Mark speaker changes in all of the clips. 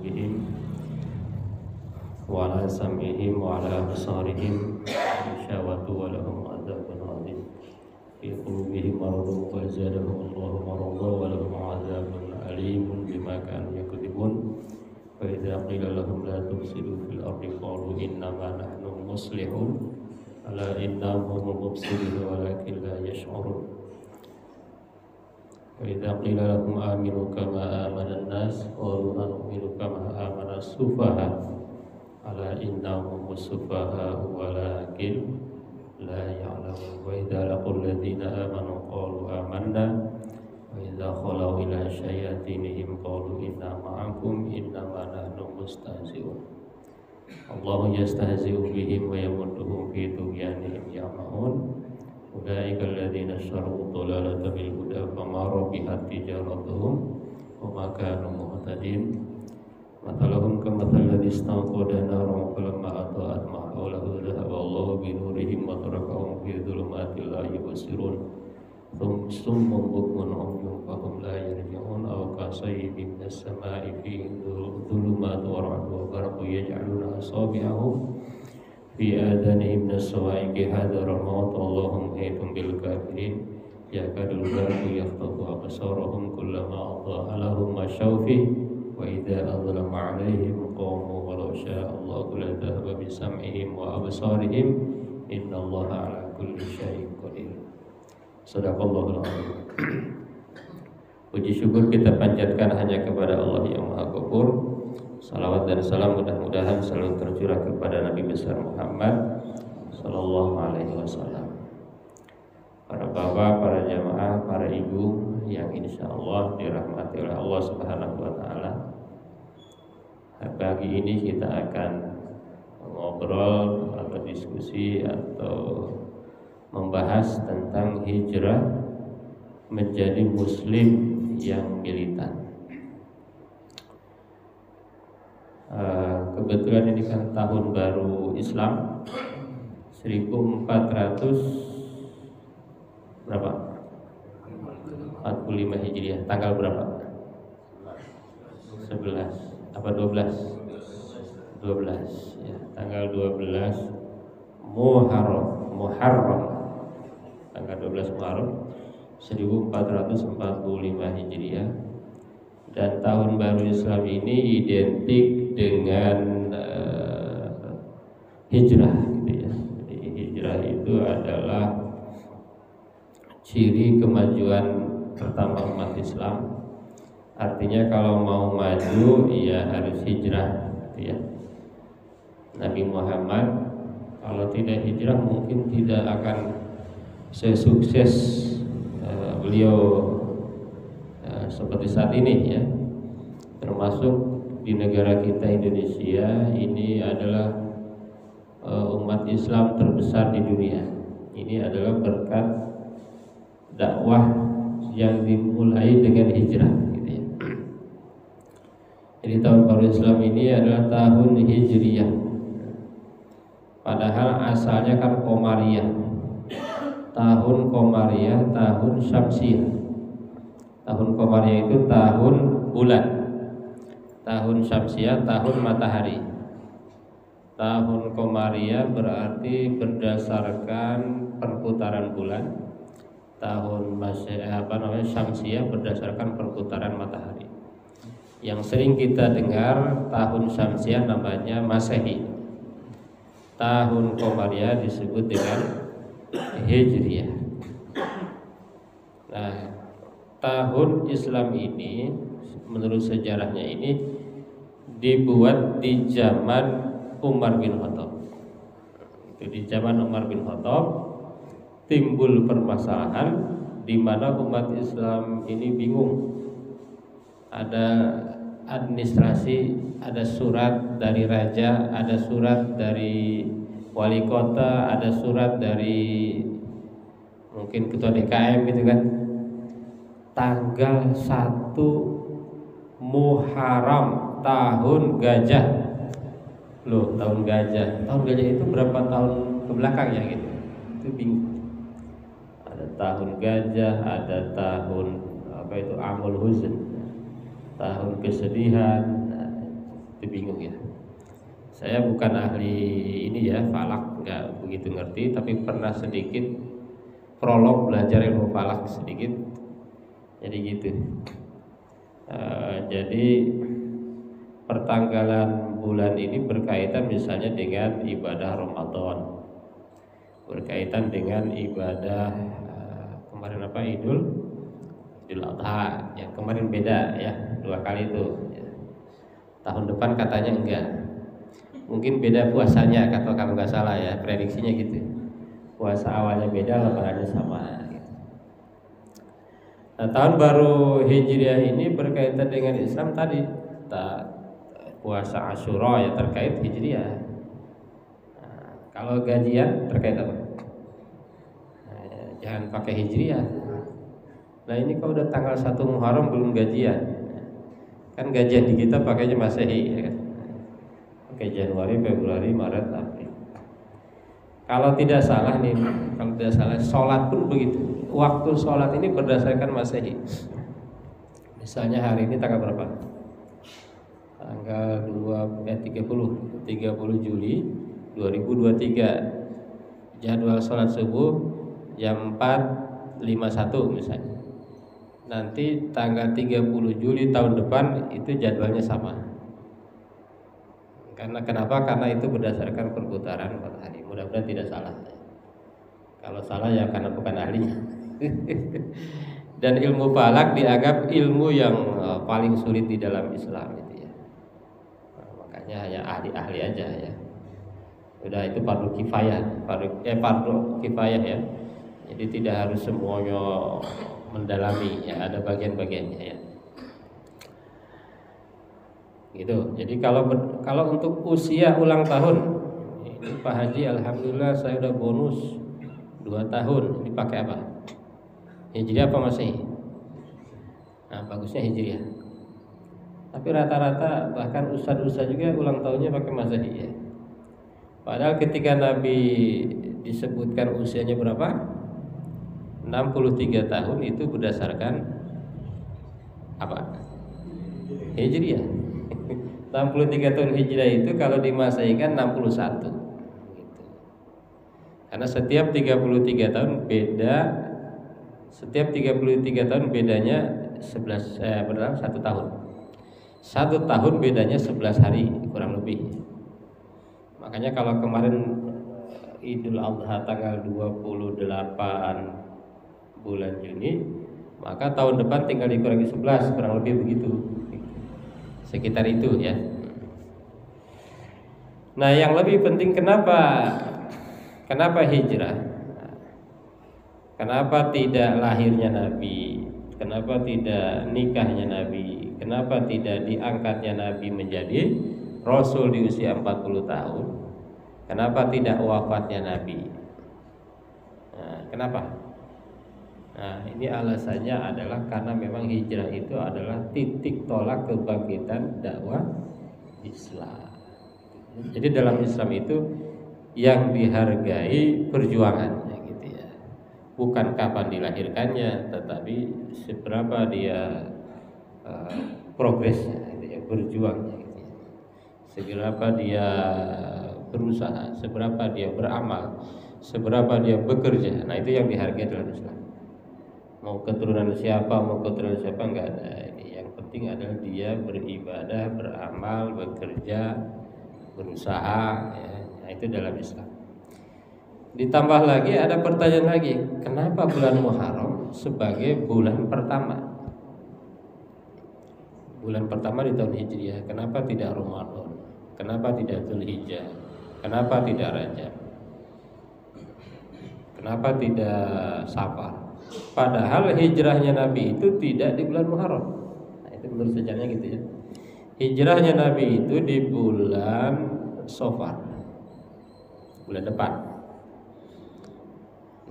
Speaker 1: قلوبهم وعلى سمعهم وعلى أبصارهم غشاوة ولهم عذاب عظيم في قلوبهم مرض فزادهم الله مرضا ولهم عذاب أليم بما كانوا يكذبون فإذا قيل لهم لا تفسدوا في الأرض قالوا إنما نحن مصلحون ألا إنهم هم المفسدون ولكن لا يشعرون وإذا قيل لهم آمنوا كما آمن الناس قالوا أنؤمن كما آمن السفهاء ألا إنهم هم السفهاء ولكن لا يعلمون وإذا لقوا الذين آمنوا قالوا آمنا وإذا خلوا إلى شياطينهم قالوا إنا معكم إنما نحن مستهزئون الله يستهزئ بهم ويمدهم في طغيانهم يعمهون أولئك الذين اشتروا الضلالة بالهدى فما ربحت تجارتهم وما كانوا مهتدين مثلهم كمثل الذي استوقد نارا فلما أضاءت ما حوله ذهب الله بنورهم وتركهم في ظلمات لا يبصرون ثم بكم عمي فهم لا يرجعون أو كصيب من السماء فيه ظلمات ورعد وبرق يجعلون أصابعهم في آذانهم من الصواعق حذر الموت والله محيط بالكافرين يكاد البرق يخطف أبصارهم كلما أضاء لهم مشوا فيه وإذا أظلم عليهم قاموا ولو شاء الله لذهب بسمعهم وأبصارهم إن الله على كل شيء قدير. Sadaqallahul azim. Puji syukur kita panjatkan hanya kepada Allah yang Maha Ghafur. Salawat dan salam mudah-mudahan selalu tercurah kepada Nabi besar Muhammad sallallahu alaihi wasallam. Para bapak, para jamaah, para ibu yang insyaallah dirahmati oleh Allah Subhanahu wa taala. Pagi ini kita akan ngobrol atau diskusi atau membahas tentang hijrah menjadi muslim yang militan. Kebetulan ini kan tahun baru Islam 1400 berapa? 45 Hijriah. Tanggal berapa? 11 apa 12? 12 ya, tanggal 12 Muharram tanggal 12 Muharram 1445 Hijriah. Dan tahun baru Islam ini identik dengan hijrah gitu ya. Jadi hijrah itu adalah ciri kemajuan pertama umat Islam. Artinya kalau mau maju ya harus hijrah gitu ya. Nabi Muhammad kalau tidak hijrah mungkin tidak akan sesukses beliau seperti saat ini ya. Termasuk di negara kita Indonesia ini adalah umat Islam terbesar di dunia. Ini adalah berkat dakwah yang dimulai dengan hijrah gitu ya. Jadi tahun baru Islam ini adalah tahun Hijriyah. Padahal asalnya kan Qomariyah. Tahun Qomariyah, tahun Syamsiyah. Tahun Qomariyah itu tahun bulan. Tahun Syamsiyah tahun matahari. Tahun Qomariyah berarti berdasarkan perputaran bulan. Tahun Syamsiyah berdasarkan perputaran matahari. Yang sering kita dengar tahun Syamsiyah namanya Masehi. Tahun Qomariyah disebut dengan Hijriyah. Nah, tahun Islam ini menurut sejarahnya ini dibuat di zaman Umar bin Khattab. Di zaman Umar bin Khattab timbul permasalahan di mana umat Islam ini bingung. Ada administrasi, ada surat dari raja, ada surat dari wali kota, ada surat dari mungkin ketua DKM gitu kan. Tanggal 1 Muharram tahun gajah. Loh, tahun gajah. Tahun gajah itu berapa tahun ke belakang ya gitu. Itu bingung. Ada tahun gajah, ada tahun Amul Huzn, tahun kesedihan. bingung ya. Saya bukan ahli ini ya, falak, nggak begitu ngerti, tapi pernah sedikit prolog belajar ilmu falak sedikit. Jadi gitu. Jadi pertanggalan bulan ini berkaitan misalnya dengan ibadah Ramadan, berkaitan dengan ibadah kemarin apa Idul Adha, yang kemarin beda ya, 2 kali itu. Tahun depan katanya enggak, mungkin beda puasanya kalau nggak salah ya, prediksinya gitu. Puasa awalnya beda, lebarannya sama. Gitu. Nah, tahun baru Hijriah ini berkaitan dengan Islam tadi. Puasa Asyura ya terkait Hijriah. Nah, kalau gajian terkait apa? Jangan pakai Hijriah. Nah ini kalau udah tanggal 1 Muharram belum gajian. Kan gajian di kita pakainya Masehi ya kan? Pakai Januari, Februari, Maret, April. Kalau tidak salah nih, kalau tidak salah sholat pun begitu. Waktu sholat ini berdasarkan Masehi. Misalnya hari ini tanggal berapa? Tanggal 30 Juli 2023. Jadwal sholat subuh jam 4.51 misalnya. Nanti tanggal 30 Juli tahun depan itu jadwalnya sama. Karena kenapa? Karena itu berdasarkan perputaran matahari. Mudah-mudahan tidak salah. Kalau salah ya karena bukan ahlinya. Dan ilmu falak dianggap ilmu yang paling sulit di dalam Islam itu ya. Nah, makanya hanya ahli-ahli aja ya. Udah itu fardu kifayah, fardu kifayah ya. Jadi tidak harus semuanya mendalami ya, ada bagian-bagiannya ya. Gitu. Jadi kalau untuk usia ulang tahun, ini Pak Haji, alhamdulillah saya udah bonus 2 tahun. Ini pakai apa? Hijriah apa Masehi? Nah, bagusnya Hijriah. Tapi rata-rata bahkan ustadz-ustadz juga ulang tahunnya pakai Masehi ya. Padahal ketika Nabi disebutkan usianya berapa? 63 tahun itu berdasarkan apa? Hijriah. 63 tahun Hijriah itu kalau dimasaikan 61 gitu. Karena setiap 33 tahun beda, setiap 33 tahun bedanya 1 tahun. 1 tahun bedanya 11 hari kurang lebih. Makanya kalau kemarin Idul Adha tanggal 28 bulan Juni, maka tahun depan tinggal dikurangi 11, kurang lebih begitu. Sekitar itu ya. Nah, yang lebih penting kenapa hijrah? Kenapa tidak lahirnya Nabi? Kenapa tidak nikahnya Nabi? Kenapa tidak diangkatnya Nabi menjadi Rasul di usia 40 tahun? Kenapa tidak wafatnya Nabi? Nah, kenapa? Nah, ini alasannya adalah karena memang hijrah itu adalah titik tolak kebangkitan dakwah Islam. Jadi dalam Islam itu yang dihargai perjuangannya gitu ya. Bukan kapan dilahirkannya, tetapi seberapa dia progresnya gitu ya, berjuangnya gitu ya. Seberapa dia berusaha, seberapa dia beramal, seberapa dia bekerja. Nah, itu yang dihargai dalam Islam. Mau keturunan siapa, enggak ada. Ini yang penting adalah dia beribadah, beramal, bekerja, berusaha ya. Nah, itu dalam Islam. Ditambah lagi ada pertanyaan lagi, kenapa bulan Muharram sebagai bulan pertama? Bulan pertama di tahun Hijriah, kenapa tidak Ramadan? Kenapa tidak Dzulhijjah? Kenapa tidak Rajab? Kenapa tidak Safar? Padahal hijrahnya Nabi itu tidak di bulan Muharram. Nah, itu menurut sejarahnya gitu ya. Hijrahnya Nabi itu di bulan Safar, bulan depan.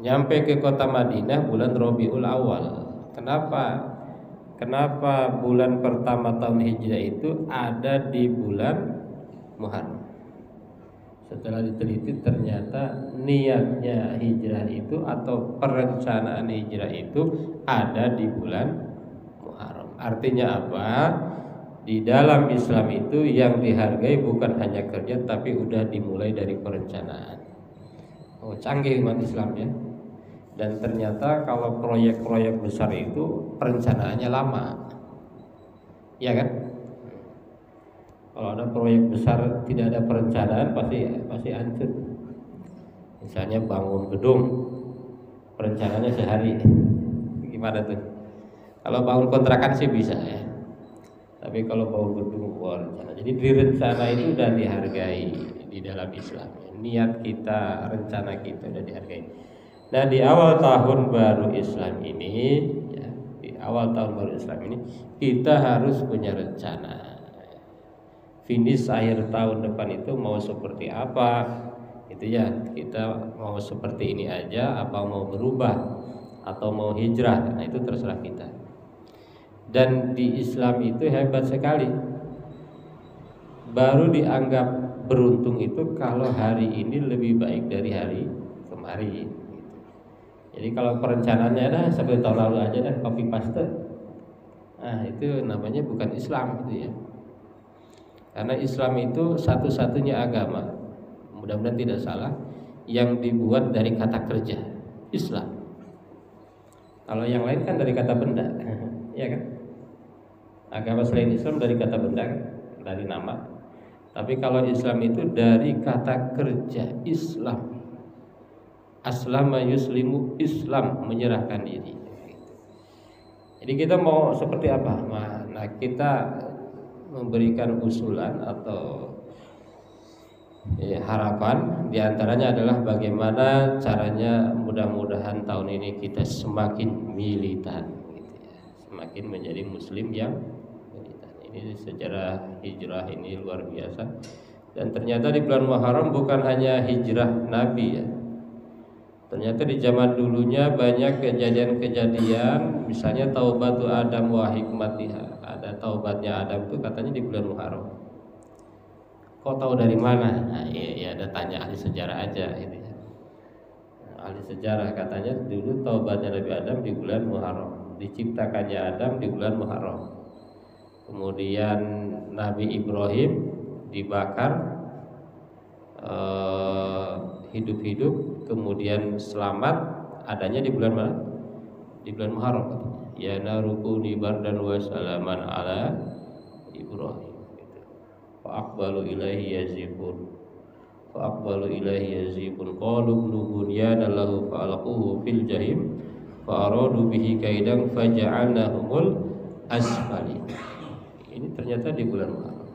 Speaker 1: Nyampe ke kota Madinah bulan Rabiul Awal. Kenapa bulan pertama tahun Hijrah itu ada di bulan Muharram? Setelah diteliti ternyata niatnya hijrah itu atau perencanaan hijrah itu ada di bulan Muharram. Artinya apa? Di dalam Islam itu yang dihargai bukan hanya kerja, tapi udah dimulai dari perencanaan. Oh, canggih umat Islam ya. Dan ternyata kalau proyek-proyek besar itu perencanaannya lama, ya kan? Kalau ada proyek besar tidak ada perencanaan pasti hancur. Misalnya bangun gedung, perencanaannya sehari, gimana tuh? Kalau bangun kontrakan sih bisa ya, tapi kalau bangun gedung rencana. Jadi di rencana itu udah dihargai di dalam Islam. Niat kita, rencana kita udah dihargai. Nah di awal tahun baru Islam ini, ya, di awal tahun baru Islam ini kita harus punya rencana. Finish akhir tahun depan itu mau seperti apa? Itu ya, kita mau seperti ini aja, apa mau berubah atau mau hijrah? Nah itu terserah kita. Dan di Islam itu hebat sekali. Baru dianggap beruntung itu kalau hari ini lebih baik dari hari kemarin. Jadi kalau perencanaannya dah seperti tahun lalu aja dah copy paste, nah itu namanya bukan Islam gitu ya. Karena Islam itu satu-satunya agama, mudah-mudahan tidak salah, yang dibuat dari kata kerja, Islam. Kalau yang lain kan dari kata benda, ya kan? Agama selain Islam dari kata benda, dari nama. Tapi kalau Islam itu dari kata kerja, Islam. Aslama yuslimu, Islam, menyerahkan diri. Jadi kita mau seperti apa? Nah, kita memberikan usulan atau harapan diantaranya adalah bagaimana caranya mudah-mudahan tahun ini kita semakin militan, gitu ya. Semakin menjadi Muslim yang militan. Ini sejarah hijrah ini luar biasa. Dan ternyata di bulan Muharram bukan hanya hijrah Nabi ya. Ternyata di zaman dulunya banyak kejadian-kejadian, misalnya taubatu Adam wa hikmatiha. Ada taubatnya Adam itu katanya di bulan Muharram. Kok tahu dari mana? Nah, ya ada tanya ahli sejarah aja gitu ya. Ahli sejarah katanya dulu taubatnya Nabi Adam di bulan Muharram, diciptakannya Adam di bulan Muharram. Kemudian Nabi Ibrahim dibakar hidup-hidup, kemudian selamat adanya di bulan mana? Di bulan Muharram. Ya narukuni bardan wa salaman ala Ibrahim. Fa aqbalu ilaihi yazifun. Fa aqbalu ilaihi yazifun. Qalu ibnu bunyana lahu fa alquhu fil jahim fa aradu bihi kaidan faja'alnahumul asfali. Ini ternyata di bulan Muharram.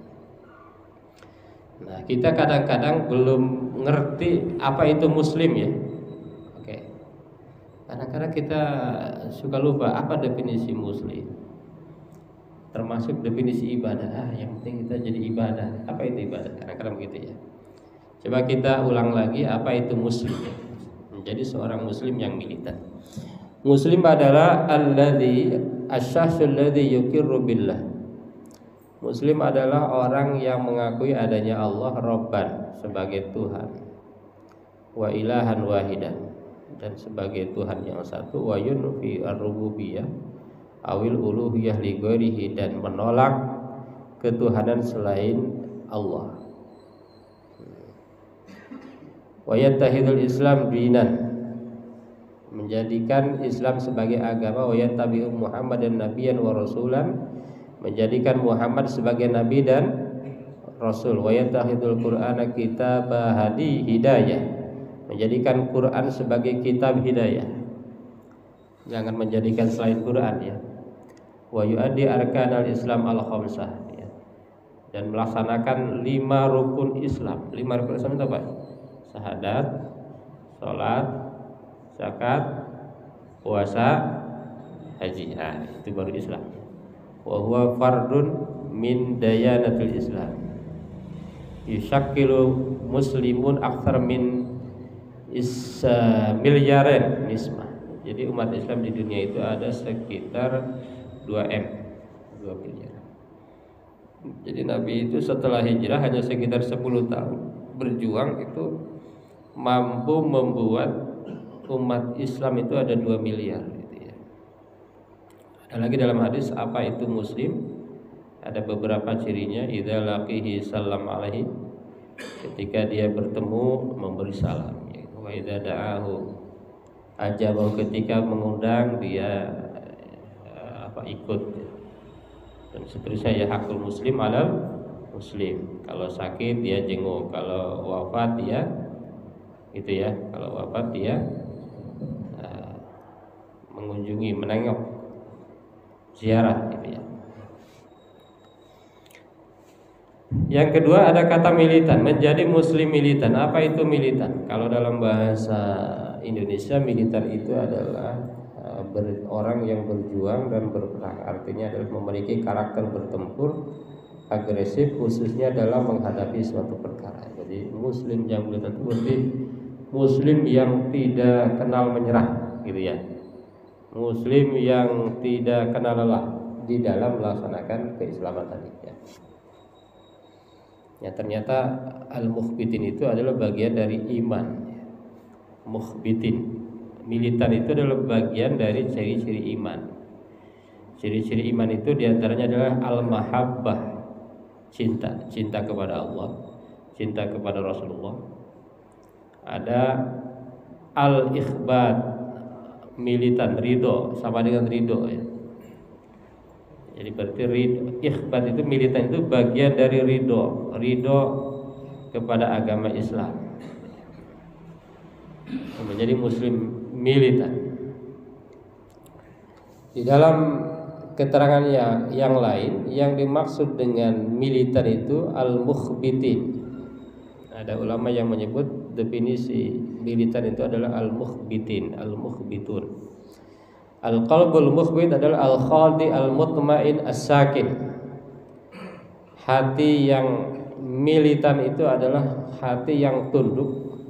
Speaker 1: Nah, kita kadang-kadang belum ngerti apa itu Muslim ya. Oke. Kadang-kadang kita suka lupa apa definisi Muslim. Termasuk definisi ibadah. Yang penting kita jadi ibadah. Apa itu ibadah? Kadang-kadang begitu ya. Coba kita ulang lagi apa itu Muslim. Menjadi seorang Muslim yang militan. Muslim adalah asy-syakhsul ladzi yuqirru billah. Muslim adalah orang yang mengakui adanya Allah Rabban sebagai Tuhan, wa ilahan wahidan, dan sebagai Tuhan yang satu, wa yunfi ar-rububiyah awil uluhiyah li ghairihi, dan menolak ketuhanan selain Allah. Wa yattahidul Islam dinan, menjadikan Islam sebagai agama, wa yattabi'u Muhammadan nabiyyan wa rasulan, menjadikan Muhammad sebagai nabi dan rasul, wa yattahidul Qur'ana kitaba hadi hidayah, menjadikan Quran sebagai kitab hidayah, jangan menjadikan selain Quran ya. Wa yuaddi arkanal Islam al khamsah ya. Dan melaksanakan 5 rukun Islam. 5 rukun Islam itu apa? Syahadat, salat, zakat, puasa, haji. Nah, itu baru Islam. Wa huwa fardun min dayanatil Islam. Yushakilu muslimun akthar min miliaran nismah. Jadi umat Islam di dunia itu ada sekitar 2M, 2 miliar. Jadi Nabi itu setelah hijrah hanya sekitar 10 tahun berjuang itu mampu membuat umat Islam itu ada 2 miliar. Ada lagi dalam hadis apa itu Muslim? ada beberapa cirinya. Idza laqihi sallam alaihi, ketika dia bertemu memberi salam. Wa idza da'ahu ajabahu, ketika mengundang dia ikut. Dan seterusnya, ya hakul muslim alal muslim. Kalau sakit dia jenguk, kalau wafat dia itu ya, kalau wafat dia mengunjungi, menengok, ziarah gitu ya. Yang kedua ada kata militan, menjadi muslim militan. Apa itu militan? Kalau dalam bahasa Indonesia, militan itu adalah orang yang berjuang dan berperang. Artinya adalah memiliki karakter bertempur, agresif, khususnya dalam menghadapi suatu perkara. Jadi muslim yang militan itu berarti muslim yang tidak kenal menyerah gitu ya. Muslim yang tidak kenal lelah di dalam melaksanakan keislaman tadi ya. Ya, ternyata al-mukhbitin itu adalah bagian dari iman. Mukhbitin, militan itu adalah bagian dari ciri-ciri iman. Ciri-ciri iman itu diantaranya adalah al-mahabbah, cinta kepada Allah, cinta kepada Rasulullah. Ada al-ikhbat, militan, ridho, sama dengan ridho ya. Jadi berarti ridho, ikhbat itu militan itu bagian dari ridho kepada agama Islam, menjadi muslim militan. Di dalam keterangan yang lain, yang dimaksud dengan militan itu al-mukhbitin. Ada ulama yang menyebut definisi militan itu adalah al-mukhbitin, al-mukhbitun. Al-qalbul mukhbit adalah al-khadi al-mutmain as-sakin. Hati yang militan itu adalah hati yang tunduk,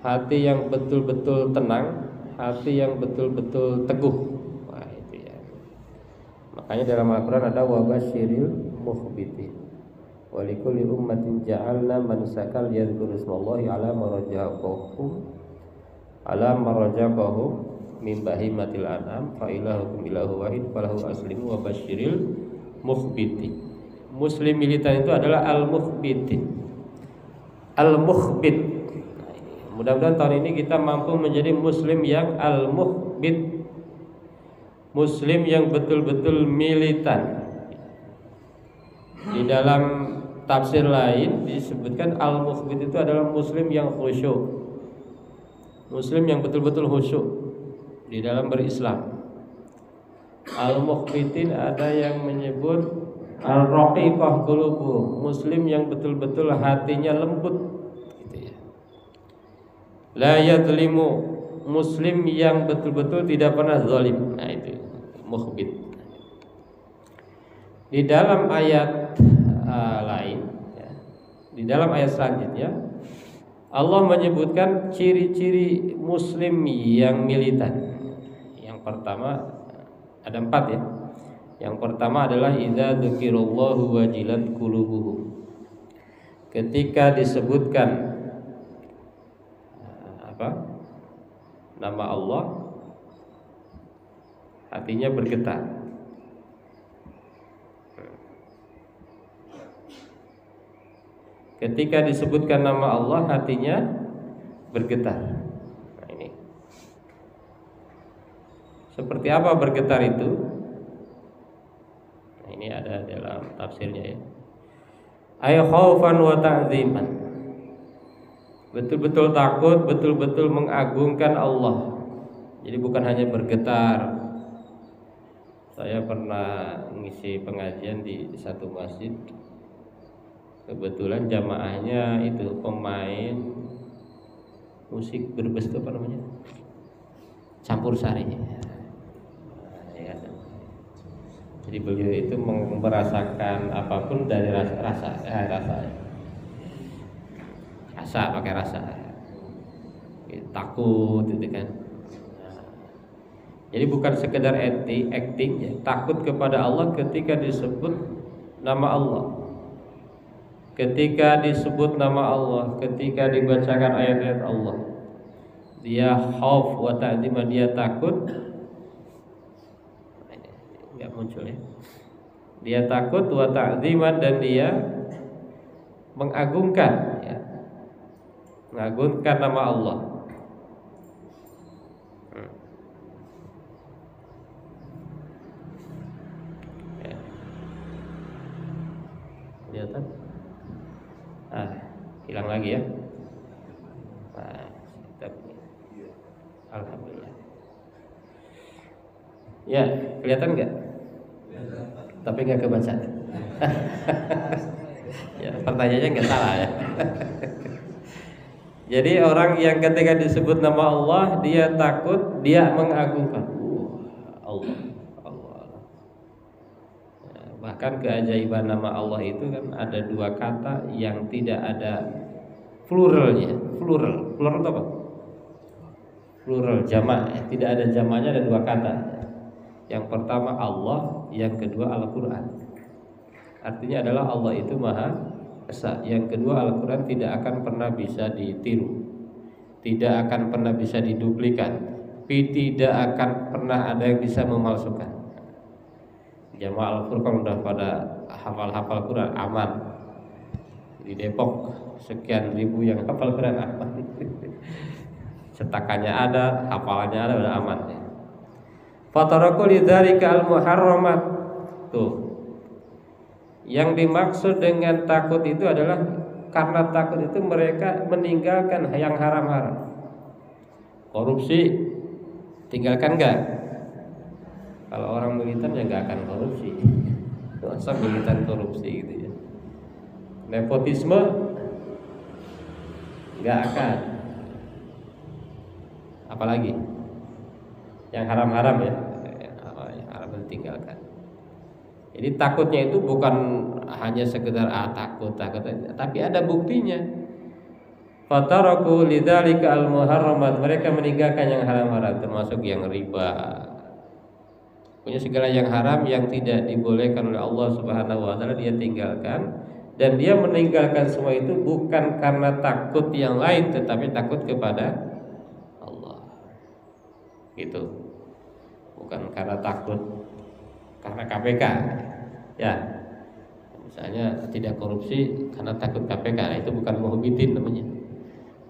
Speaker 1: hati yang betul-betul tenang, hati yang betul-betul teguh. Wah, itu ya. Makanya dalam Al-Qur'an ada wa basyiril mukhbitin. Wa likulli ummatin ja'alna mansakal yadhkuru ismallahi ala marajaqahum min bahimatil an'am fa ilahukum ilahu wahid falahu aslimu wa basyiril mukhbitin. Muslim militan itu adalah al-mukhbitin, al-mukhbit. Mudah-mudahan tahun ini kita mampu menjadi muslim yang al-mukhbit, muslim yang betul-betul militan. Di dalam tafsir lain disebutkan al-mukhbit itu adalah muslim yang khusyuk, muslim yang betul-betul khusyuk di dalam berislam. Al-mukhbitin ada yang menyebut al-raqiqah qulubuhum, muslim yang betul-betul hatinya lembut gitu ya. La yadlimu, muslim yang betul-betul tidak pernah zalim. Nah itu mukhbit. Di dalam ayat lain ya, di dalam ayat selanjutnya Allah menyebutkan ciri-ciri muslim yang militan. Yang pertama ada 4 ya. Yang pertama adalah idza dzukirallahu wajilat qulubuhum. Ketika disebutkan nama Allah, hatinya bergetar. Ketika disebutkan nama Allah, hatinya bergetar. Nah, ini seperti apa bergetar itu? Nah, ini ada dalam tafsirnya ya. Ay khaufan wa ta'ziman. Betul-betul takut, betul-betul mengagungkan Allah. Jadi bukan hanya bergetar. Saya pernah ngisi pengajian di satu masjid. Kebetulan jamaahnya itu pemain musik Brebes itu apa namanya? Campur sari. Ya. Jadi beliau itu merasakan apapun dari rasa pakai rasa. Takut gitu kan. Jadi bukan sekedar acting ya, takut kepada Allah ketika disebut nama Allah. Ketika disebut nama Allah, ketika dibacakan ayat-ayat Allah, dia khauf wa ta'zima, dia takut. Enggak muncul ya. Dia takut wa ta'ziman, dan dia mengagungkan, ya, mengagungkan nama Allah. Ya. Kelihatan? Hilang lagi ya. Alhamdulillah. Ya, kelihatan nggak? Tapi nggak kebaca. Ya, pertanyaannya nggak salah ya. Jadi orang yang ketika disebut nama Allah dia takut, dia mengagungkan Allah. Ya, bahkan keajaiban nama Allah itu kan ada dua kata yang tidak ada pluralnya. Plural itu apa? Plural, jamak, ya. Tidak ada jamaknya, ada dua kata. Yang pertama Allah, yang kedua Al-Quran. Artinya adalah Allah itu Maha Esa. Yang kedua Al-Quran tidak akan pernah bisa ditiru, tidak akan pernah bisa diduplikat, tidak akan pernah ada yang bisa memalsukan. Jamaah Al-Furqan udah pada hafal-hafal Quran aman. Di Depok sekian ribu yang hafal Quran aman. Cetakannya ada, hafalannya ada, udah aman ya. Fataraku lidzalika al-muharramat. Tuh. Yang dimaksud dengan takut itu adalah karena takut itu mereka meninggalkan yang haram-haram. Korupsi tinggalkan enggak? Kalau orang militan ya enggak akan korupsi. Masa militan korupsi gitu ya. Nepotisme enggak akan. Apalagi yang haram-haram ya, yang haram ditinggalkan. Jadi takutnya itu bukan hanya sekedar takut, tapi ada buktinya. Fataraku lidzalika al-muharramat, mereka meninggalkan yang haram-haram termasuk yang riba. Punya segala yang haram yang tidak dibolehkan oleh Allah Subhanahu wa taala dia tinggalkan, dan dia meninggalkan semua itu bukan karena takut yang lain tetapi takut kepada gitu, bukan karena takut karena KPK ya, misalnya tidak korupsi karena takut KPK, itu bukan muhbitin namanya.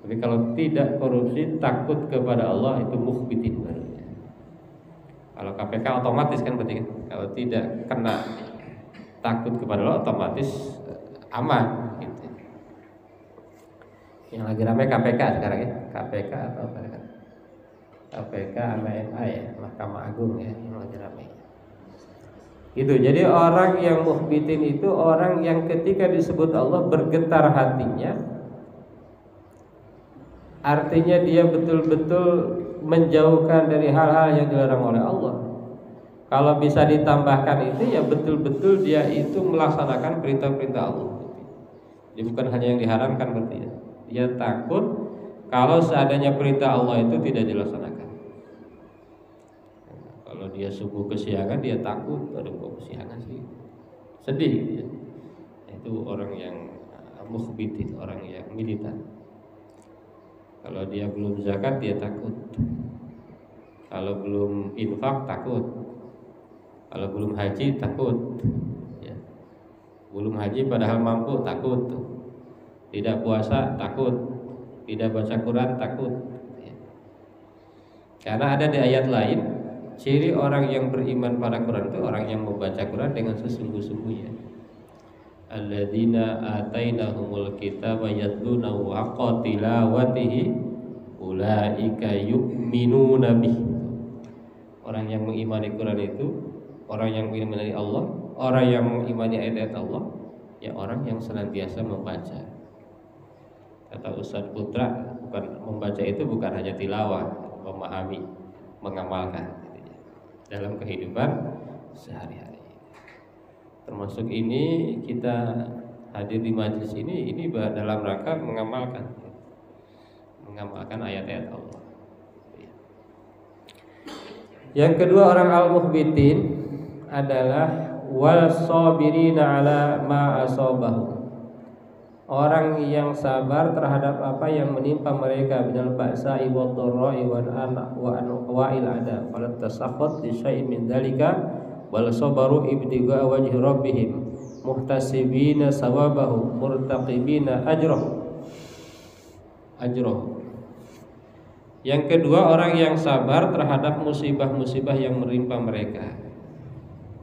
Speaker 1: Tapi kalau tidak korupsi takut kepada Allah itu muhbitin. Kalau KPK otomatis kan berarti kan, kalau tidak kena takut kepada Allah otomatis aman gitu. Yang lagi ramai KPK sekarang ya, KPK atau apa kan? KPK sama MA ya, Mahkamah Agung ya, yang lagi ramai. Gitu. Jadi orang yang muhbitin itu orang yang ketika disebut Allah bergetar hatinya. Artinya dia betul-betul menjauhkan dari hal-hal yang dilarang oleh Allah. Kalau bisa ditambahkan itu ya betul-betul dia itu melaksanakan perintah-perintah Allah. Jadi bukan hanya yang diharamkan berarti ya. Dia takut kalau seandainya perintah Allah itu tidak dilaksanakan. Kalau dia subuh kesiangan dia takut, aduh kok kesiangan sih, sedih ya. Itu orang yang mukhbitin, orang yang militan. Kalau dia belum zakat dia takut, kalau belum infak takut, kalau belum haji takut ya. Belum haji padahal mampu takut, tidak puasa takut, tidak baca Quran takut ya. Karena ada di ayat lain, ciri orang yang beriman pada Quran itu orang yang membaca Quran dengan sesungguh-sungguhnya. Alladzina atainahumul kitaba yatlunahu haqqa tilawatihi ulaika yu'minuna bih. Orang yang mengimani Quran itu orang yang mengimani Allah, orang yang mengimani ayat-ayat Allah, ya orang yang senantiasa membaca. Kata Ustaz Putra, bukan membaca itu bukan hanya tilawah, memahami, mengamalkan dalam kehidupan sehari-hari. Termasuk ini kita hadir di majelis ini dalam rangka mengamalkan ayat-ayat Allah. Yang kedua orang al-muhbitin adalah wal sabirina ala ma asabahum. Orang yang sabar terhadap apa yang menimpa mereka minal ba'sa'i wad-dharra'i wal anwa'il adab. Falat tasakhut li syai'in min dzalika bal sabaru ibtigha wajhi rabbihim muhtasibina sawabahu murtaqibina ajroh. Yang kedua, orang yang sabar terhadap musibah-musibah yang menimpa mereka.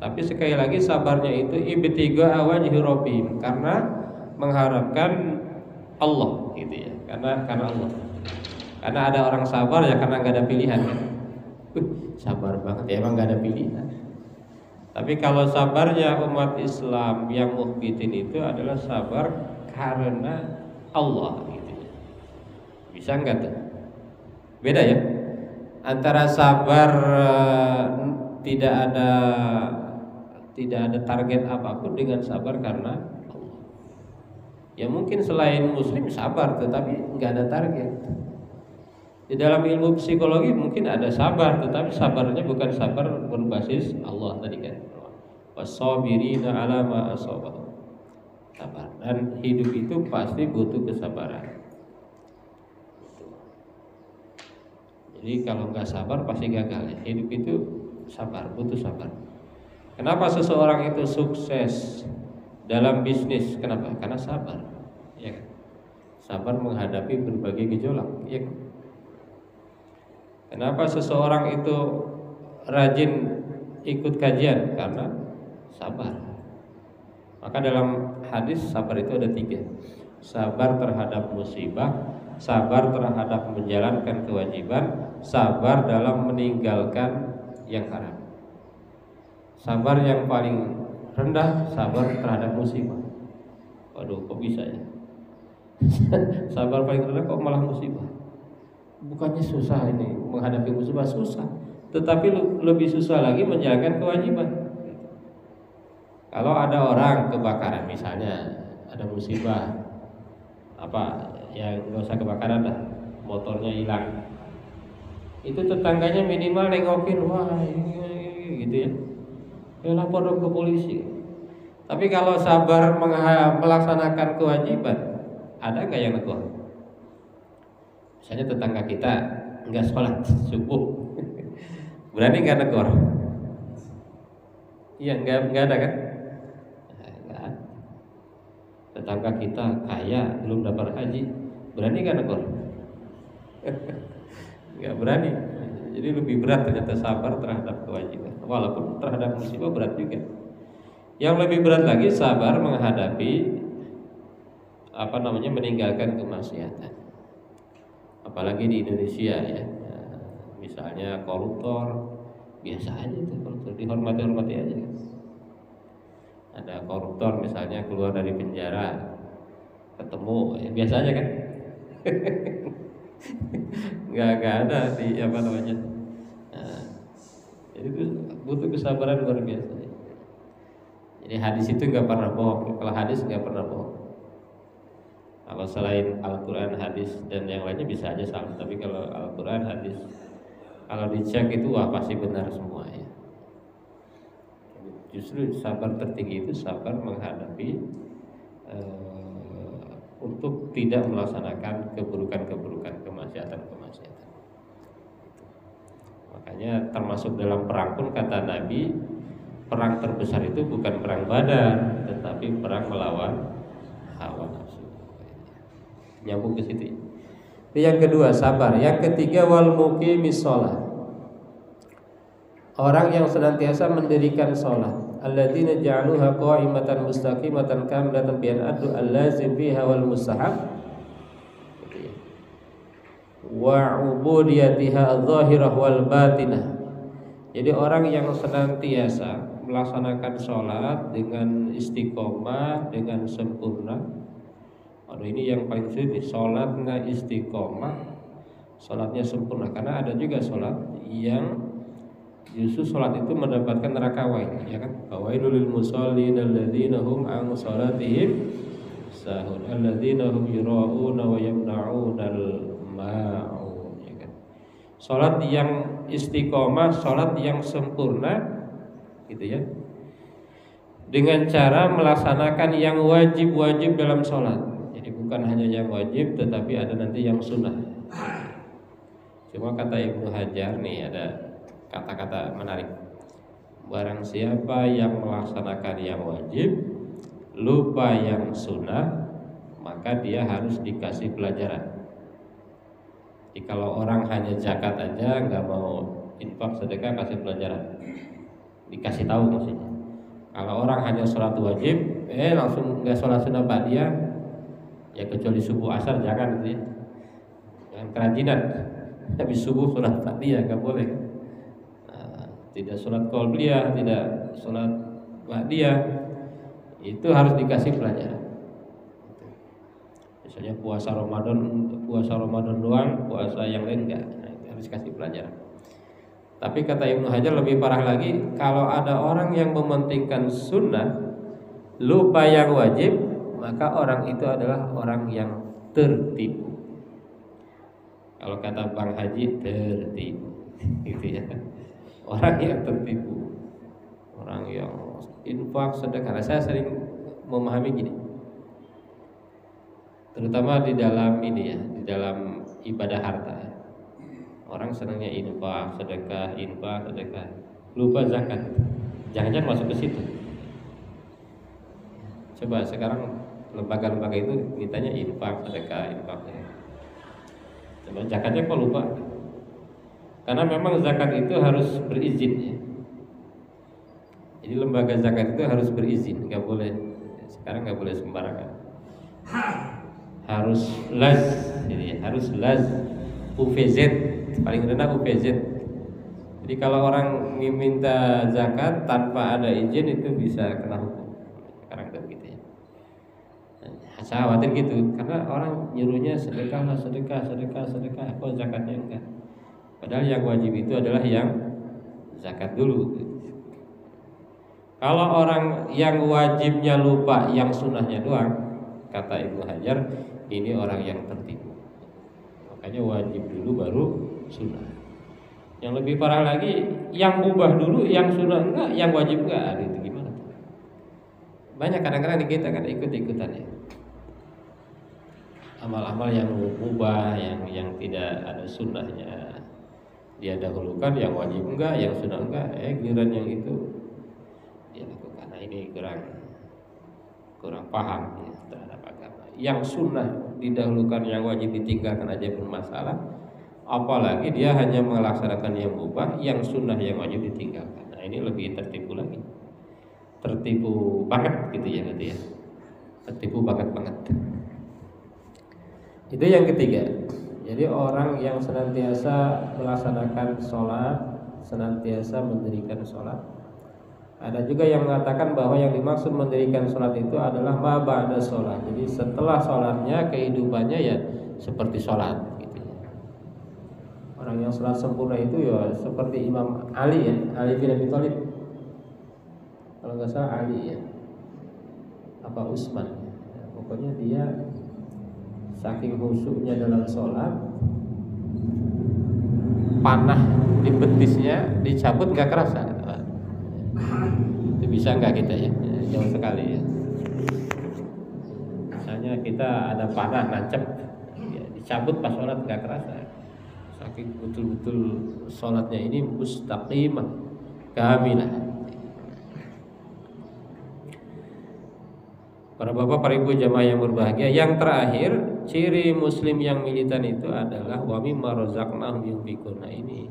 Speaker 1: Tapi sekali lagi sabarnya itu ibtigha wajhi rabbihim, karena mengharapkan Allah gitu ya. Karena Allah. Karena ada orang sabar ya karena nggak ada pilihan kan. Sabar banget ya, emang nggak ada pilihan. Tapi kalau sabarnya umat Islam yang mukhbitin itu adalah sabar karena Allah gitu ya. Bisa nggak tuh? Beda ya. Antara sabar tidak ada target apapun dengan sabar karena Allah. Ya mungkin selain muslim sabar tetapi nggak ada target. Di dalam ilmu psikologi mungkin ada sabar, tetapi sabarnya bukan sabar berbasis Allah tadi kan. Wasabirina ala ma asabahum. Sabar, dan hidup itu pasti butuh kesabaran. Jadi kalau nggak sabar pasti gagal ya. Hidup itu sabar, butuh sabar. Kenapa seseorang itu sukses dalam bisnis? Kenapa? Karena sabar. Ya kan? Sabar menghadapi berbagai gejolak. Ya kan? Kenapa seseorang itu rajin ikut kajian? Karena sabar. Maka dalam hadis sabar itu ada 3. Sabar terhadap musibah, sabar terhadap menjalankan kewajiban, sabar dalam meninggalkan yang haram. Sabar yang paling rendah sabar terhadap musibah. Waduh, kok bisa ya? Sabar paling rendah kok malah musibah? Bukannya susah ini menghadapi musibah, susah, tetapi lebih susah lagi menjalankan kewajiban. Kalau ada orang kebakaran misalnya, ada musibah apa ya, nggak usah kebakaran dah, motornya hilang, itu tetangganya minimal nengokin, wah ini gitu ya, ya lapor dong ke polisi. Tapi kalau sabar melaksanakan kewajiban, ada nggak yang negur? Misalnya tetangga kita nggak sholat subuh, berani nggak negur? Iya, nggak ada kan? Nggak ada. Tetangga kita kaya belum dapat haji, berani nggak negur? Nggak berani. Jadi lebih berat ternyata sabar terhadap kewajiban. Walaupun terhadap musibah berat juga. Yang lebih berat lagi sabar menghadapi meninggalkan kemaksiatan. Apalagi di Indonesia ya, misalnya koruptor, biasa aja tuh koruptor, dihormati aja kan. Ada koruptor misalnya keluar dari penjara, ketemu ya biasa aja kan. nggak ada di nah, jadi itu butuh kesabaran luar biasa. Jadi hadis itu nggak pernah bohong. Kalau hadis nggak pernah bohong. Kalau selain Al-Quran, hadis dan yang lainnya bisa aja salah. Tapi kalau Al-Quran, hadis, kalau dicek itu wah pasti benar semua ya. Justru sabar tertinggi itu sabar menghadapi untuk tidak melaksanakan keburukan-keburukan, kemaksiatan. Makanya termasuk dalam perang pun kata Nabi, perang terbesar itu bukan perang Badar, tetapi perang melawan hawa nafsu. Nyambung ke situ. Itu yang kedua, sabar. Yang ketiga, wal muqimis shalah. Orang yang senantiasa mendirikan salat. Alladzina ja'aluha qa'imatan mustaqimatan kamilatan bi an addu al-lazim fiha wal mustahab. Wa ubudiyatiha adh-dhahirah wal batinah. Jadi orang yang senantiasa melaksanakan salat dengan istiqomah, dengan sempurna. Ini yang paling sulit, sholatnya istiqomah, sholatnya sempurna. Karena ada juga sholat yang justru sholat itu mendapatkan neraka wail, ya kan? Wailul lil musallin alladzina hum an sholatihim sahun alladzina hum yura'una wa yamna'unal ma'un, ya kan? Sholat yang istiqomah, sholat yang sempurna, gitu ya. Dengan cara melaksanakan yang wajib-wajib dalam sholat. Bukan hanya yang wajib, tetapi ada nanti yang sunnah. Cuma kata Ibnu Hajar nih ada kata-kata menarik. Barang siapa yang melaksanakan yang wajib, lupa yang sunnah, maka dia harus dikasih pelajaran. Jadi kalau orang hanya zakat aja nggak mau infak sedekah, kasih pelajaran, dikasih tahu maksudnya. Kalau orang hanya sholat wajib, langsung nggak sholat sunnah ba'diyah, ya kecuali subuh asar jangan gitu ya. Jangan kerajinan, habis subuh sholat ba'diyah nggak boleh. Tidak sholat qobliyah, tidak sholat ba'diyah, itu harus dikasih pelajaran. Misalnya puasa Ramadan doang, puasa yang lain enggak, harus kasih pelajaran. Tapi kata Ibnu Hajar lebih parah lagi, kalau ada orang yang mementingkan sunnah, lupa yang wajib, maka orang itu adalah orang yang tertipu. Kalau kata Bang Haji, tertipu, gitu ya. Orang yang tertipu, orang yang infak sedekah. Saya sering memahami gini, terutama di dalam ini ya, di dalam ibadah harta. Orang senangnya infak sedekah, lupa zakat. Jangan-jangan masuk ke situ. Coba sekarang lembaga-lembaga itu ditanya infak sedekah. Coba zakatnya kok lupa? Karena memang zakat itu harus berizin ya. Jadi lembaga zakat itu harus berizin, nggak boleh. Sekarang nggak boleh sembarangan. Harus laz, jadi harus laz UVZ, paling rendah UVZ. Jadi kalau orang meminta zakat tanpa ada izin itu bisa kena hukum. Sekarang kan gitu ya. Saya khawatir gitu, karena orang nyuruhnya sedekah, kok zakatnya enggak. Padahal yang wajib itu adalah yang zakat dulu. Kalau orang yang wajibnya lupa, yang sunnahnya doang, kata Ibnu Hajar, ini orang yang tertipu. Makanya wajib dulu baru sunnah. Yang lebih parah lagi, yang mubah dulu, yang sunnah enggak, yang wajib enggak. Itu gimana? Banyak kadang-kadang di kita kan ikut-ikutan ya. Amal-amal yang mubah, yang tidak ada sunnahnya, dia dahulukan, yang wajib enggak, yang sunnah enggak, giliran yang itu dia lakukan. Nah ini kurang paham ya, terhadap agama. Yang sunnah didahulukan, yang wajib ditinggalkan aja bermasalah, apalagi dia hanya melaksanakan yang mubah, yang sunnah yang wajib ditinggalkan. Nah ini lebih tertipu lagi, tertipu banget gitu ya, tertipu banget. Itu yang ketiga. Jadi orang yang senantiasa melaksanakan sholat, senantiasa mendirikan sholat. Ada juga yang mengatakan bahwa yang dimaksud mendirikan sholat itu adalah ma ba'da sholat. Jadi setelah sholatnya kehidupannya ya seperti sholat gitu. Orang yang sholat sempurna itu ya seperti Imam Ali ya, Ali bin Abi Thalib. Kalau nggak salah Ali ya, apa Utsman ya, pokoknya dia saking khusyuknya dalam sholat, panah di betisnya dicabut nggak kerasa. Itu bisa nggak kita ya? Jauh sekali ya. Misalnya kita ada panah nancep, ya, dicabut pas sholat nggak kerasa. Saking betul-betul sholatnya ini mustaqimah, kamilah. Para bapak, para ibu jamaah yang berbahagia, yang terakhir ciri muslim yang militan itu adalah wa mimma razaqnahum yunfiqun. Nah ini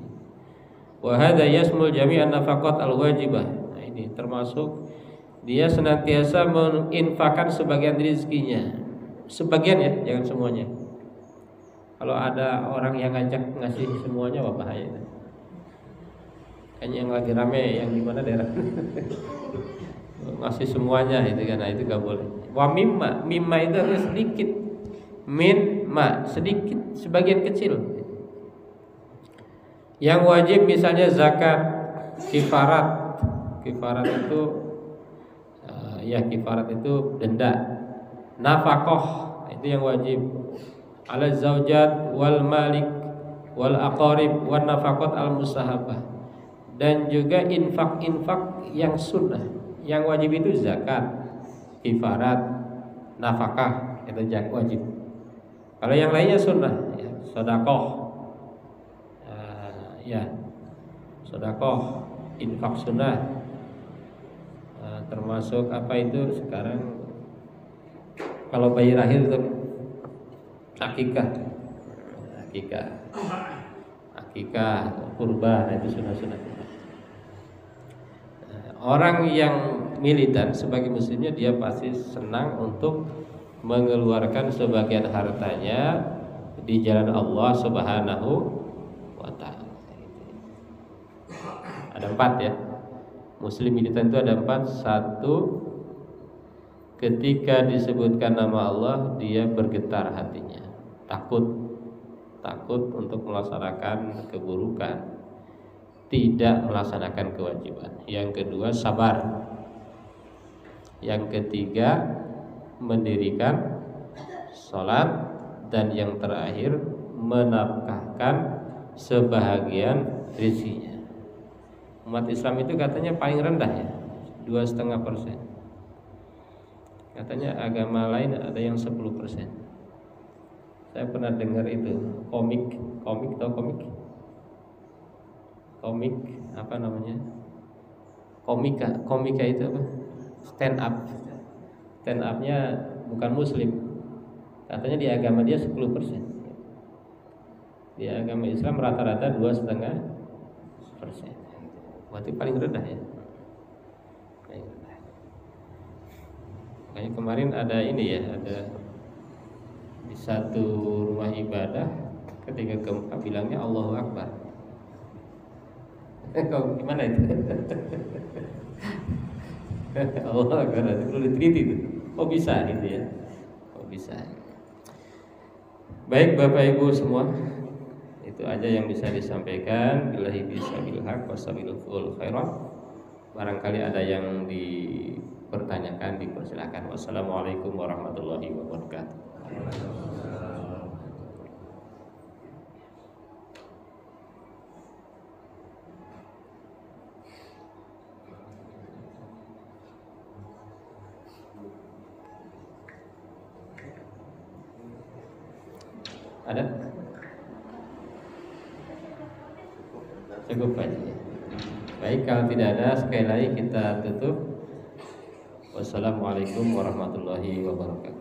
Speaker 1: wa hadza yasmul jami'an nafaqat al-wajibah. Nah ini termasuk dia senantiasa menginfakkan sebagian rezekinya. Sebagian ya, jangan semuanya. Kalau ada orang yang ngajak ngasih semuanya, wah bahaya itu. Kayaknya yang lagi rame yang di mana daerah ngasih semuanya itu kan, nah itu gak boleh. Wa mimma itu harus sedikit, min ma sedikit, sebagian kecil. Yang wajib misalnya zakat, kifarat itu kifarat itu denda, nafkah itu yang wajib, ala zaujat wal malik wal aqarib wan nafaqat al mustahabah, dan juga infak yang sunnah. Yang wajib itu zakat, kifarat, nafkah itu wajib. Kalau yang lainnya sunnah, ya, sedekah, sedekah, infak sunnah, termasuk apa itu sekarang kalau bayi lahir itu akikah, kurban, itu sunah-sunah. Orang yang militan sebagai muslimnya dia pasti senang untuk mengeluarkan sebagian hartanya di jalan Allah Subhanahu wa ta'ala. Ada 4 ya. Muslim militan itu ada 4. 1, ketika disebutkan nama Allah dia bergetar hatinya, takut untuk melaksanakan keburukan, tidak melaksanakan kewajiban. Yang kedua, sabar. Yang ketiga, mendirikan sholat. Dan yang terakhir, menafkahkan sebahagian rezekinya. Umat Islam itu katanya paling rendah ya, 2,5%. Katanya agama lain ada yang 10%. Saya pernah dengar itu komik apa namanya? Komika itu apa? Stand up-nya bukan muslim. Katanya di agama dia 10%. Di agama Islam rata-rata 2,5%. Berarti paling rendah ya. Makanya kemarin ada ini ya, ada di satu rumah ibadah ketika gempa bilangnya Allahu Akbar. Kau gimana itu? Allahu Akbar itu perlu diteliti itu. Oh bisa gitu ya. Oh bisa. Baik Bapak Ibu semua, itu aja yang bisa disampaikan. Billahi bisabil haq wasabilul khairat. Barangkali ada yang dipertanyakan, dipersilakan. Wassalamualaikum warahmatullahi wabarakatuh. Ada? Cukup aja. Baik, kalau tidak ada sekali lagi kita tutup. Wassalamualaikum warahmatullahi wabarakatuh.